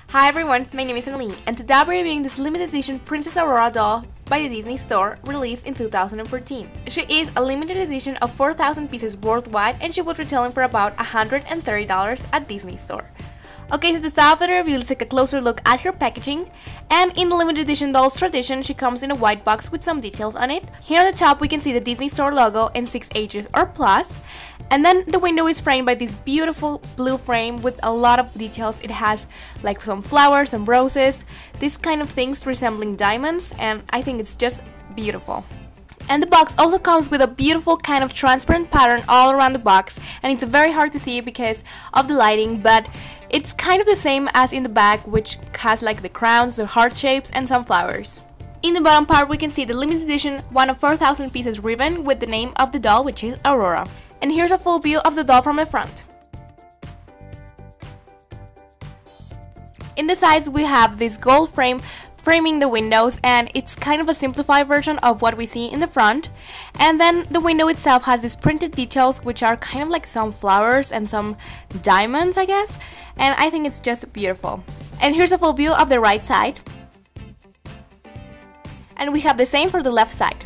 Hi everyone, my name is Anali, and today I'll be reviewing this limited edition Princess Aurora doll by the Disney Store, released in 2014. She is a limited edition of 4,000 pieces worldwide, and she was retailing for about $130 at Disney Store. Okay, so to start off the review, let's take a closer look at her packaging. And in the limited edition doll's tradition, she comes in a white box with some details on it. Here on the top, we can see the Disney Store logo in 6Hs or plus. And then the window is framed by this beautiful blue frame with a lot of details. It has like some flowers, some roses, these kind of things resembling diamonds, and I think it's just beautiful. And the box also comes with a beautiful kind of transparent pattern all around the box, and it's very hard to see because of the lighting, but it's kind of the same as in the back, which has like the crowns, the heart shapes, and some flowers. In the bottom part, we can see the limited edition 1 of 4,000 pieces ribbon with the name of the doll, which is Aurora. And here's a full view of the doll from the front. In the sides, we have this gold frame framing the windows, and it's kind of a simplified version of what we see in the front. And then the window itself has these printed details, which are kind of like some flowers and some diamonds, I guess. And I think it's just beautiful. And here's a full view of the right side. And we have the same for the left side.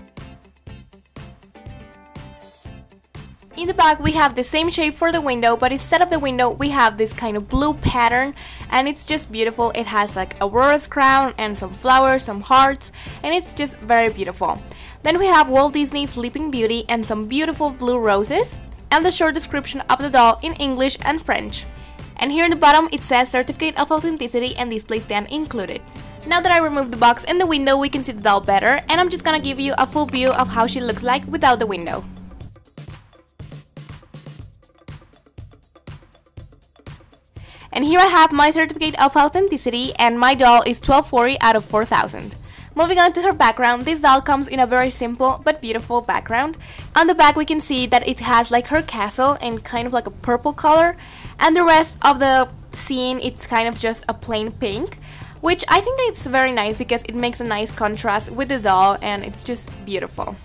In the back, we have the same shape for the window, but instead of the window, we have this kind of blue pattern, and it's just beautiful. It has like Aurora's crown and some flowers, some hearts, and it's just very beautiful. Then we have Walt Disney's Sleeping Beauty and some beautiful blue roses, and the short description of the doll in English and French. And here in the bottom, it says Certificate of Authenticity and display stand included. Now that I removed the box and the window, we can see the doll better, and I'm just gonna give you a full view of how she looks like without the window. And here I have my certificate of authenticity, and my doll is 1240 out of 4,000. Moving on to her background, this doll comes in a very simple but beautiful background. On the back, we can see that it has like her castle in kind of like a purple color, and the rest of the scene, it's kind of just a plain pink, which I think it's very nice because it makes a nice contrast with the doll, and it's just beautiful.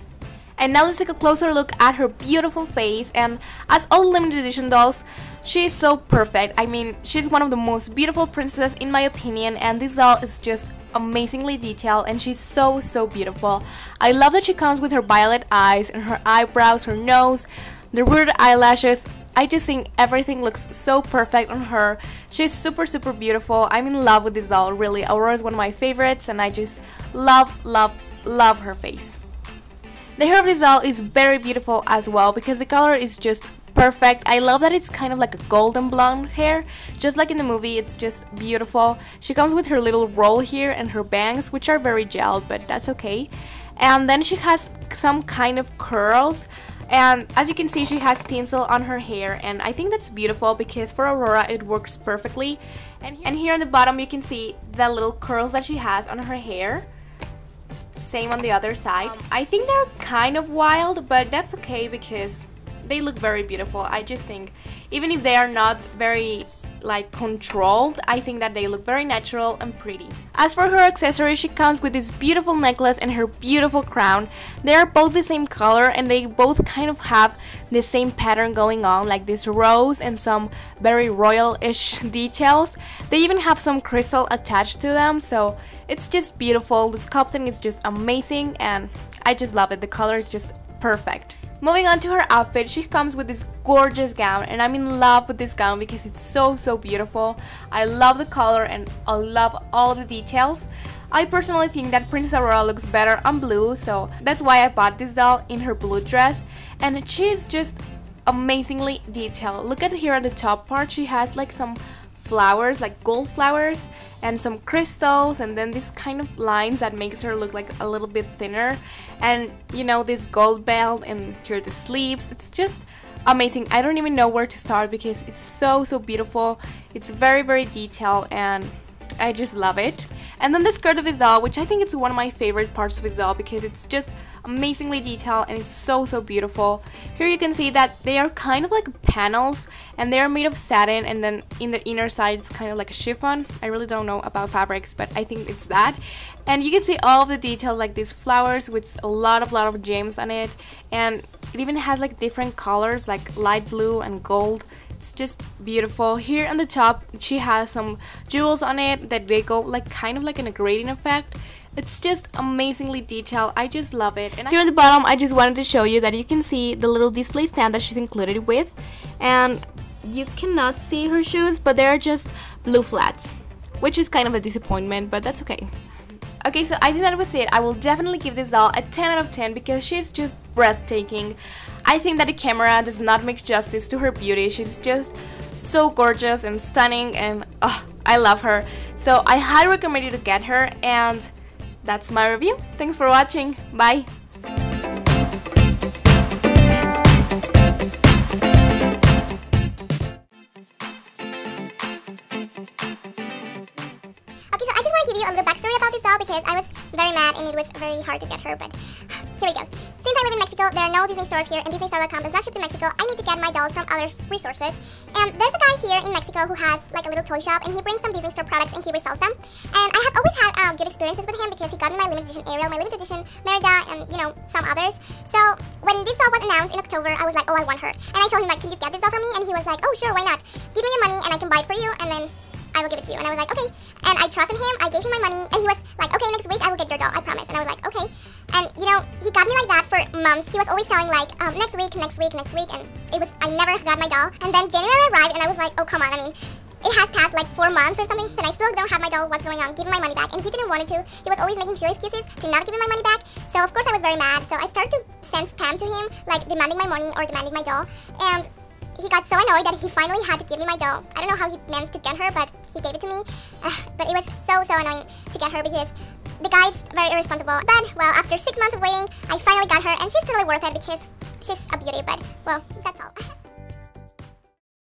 And now let's take a closer look at her beautiful face, and as all limited edition dolls, she is so perfect. I mean, she's one of the most beautiful princesses in my opinion, and this doll is just amazingly detailed, and she's so beautiful. I love that she comes with her violet eyes and her eyebrows, her nose, the weird eyelashes. I just think everything looks so perfect on her. She's super beautiful. I'm in love with this doll, really. Aurora is one of my favorites, and I just love her face. The hair of this doll is very beautiful as well because the color is just perfect. I love that it's kind of like a golden blonde hair, just like in the movie. It's just beautiful. She comes with her little roll here and her bangs, which are very gelled, but that's okay. And then she has some kind of curls, and as you can see, she has tinsel on her hair, and I think that's beautiful because for Aurora it works perfectly. And here on the bottom, you can see the little curls that she has on her hair. Same on the other side. I think they're kind of wild, but that's okay because they look very beautiful. I just think even if they are not very like controlled, I think that they look very natural and pretty. As for her accessories, she comes with this beautiful necklace and her beautiful crown. They are both the same color, and they both kind of have the same pattern going on, like this rose and some very royal-ish details. They even have some crystal attached to them, so it's just beautiful. The sculpting is just amazing, and I just love it. The color is just perfect. Moving on to her outfit, she comes with this gorgeous gown, and I'm in love with this gown because it's so beautiful. I love the color and I love all the details. I personally think that Princess Aurora looks better on blue, so that's why I bought this doll in her blue dress, and she's just amazingly detailed. Look at here on the top part, she has like some flowers, like gold flowers, and some crystals, and then this kind of lines that makes her look like a little bit thinner, and you know, this gold belt, and here the sleeves. It's just amazing. I don't even know where to start because it's so beautiful. It's very detailed, and I just love it. And then the skirt of this doll, which I think it's one of my favorite parts of the doll because it's just amazingly detailed and it's so beautiful. Here you can see that they are kind of like panels, and they are made of satin, and then in the inner side it's kind of like a chiffon. I really don't know about fabrics, but I think it's that. And you can see all of the detail, like these flowers with a lot of gems on it, and it even has like different colors like light blue and gold. It's just beautiful. Here on the top, she has some jewels on it that they go like kind of like in a grading effect. It's just amazingly detailed. I just love it. And here on the bottom, I just wanted to show you that you can see the little display stand that she's included with. And you cannot see her shoes, but they're just blue flats, which is kind of a disappointment, but that's okay. Okay, so I think that was it. I will definitely give this doll a 10 out of 10 because she's just breathtaking. I think that the camera does not make justice to her beauty. She's just so gorgeous and stunning, and I love her. So I highly recommend you to get her, and that's my review. Thanks for watching. Bye! Give you a little backstory about this doll because I was very mad and it was very hard to get her, but here it goes. Since I live in Mexico, there are no Disney stores here and DisneyStore.com does not ship to Mexico. I need to get my dolls from other resources, and there's a guy here in Mexico who has like a little toy shop, and he brings some Disney store products and he resells them, and I have always had good experiences with him because he got me my limited edition Ariel, my limited edition Merida, and you know, some others. So when this doll was announced in October, I was like, oh, I want her, and I told him like, can you get this doll for me? And he was like, oh sure, why not, give me your money and I can buy it for you, and then I will give it to you. And I was like, okay. And I trusted him, I gave him my money, and he was like, okay, next week I will get your doll, I promise. And I was like, okay. And you know, he got me like that for months. He was always telling like, next week, and I never got my doll. And then January arrived, and I was like, oh come on, I mean, it has passed like 4 months or something, and I still don't have my doll. What's going on? Give me my money back. And he didn't want it to. He was always making silly excuses to not give me my money back. So of course I was very mad. So I started to send spam to him, like demanding my money or demanding my doll. And he got so annoyed that he finally had to give me my doll. I don't know how he managed to get her, but he gave it to me. But it was so annoying to get her because the guy is very irresponsible. But, well, after 6 months of waiting, I finally got her, and she's totally worth it because she's a beauty. But, well, that's all.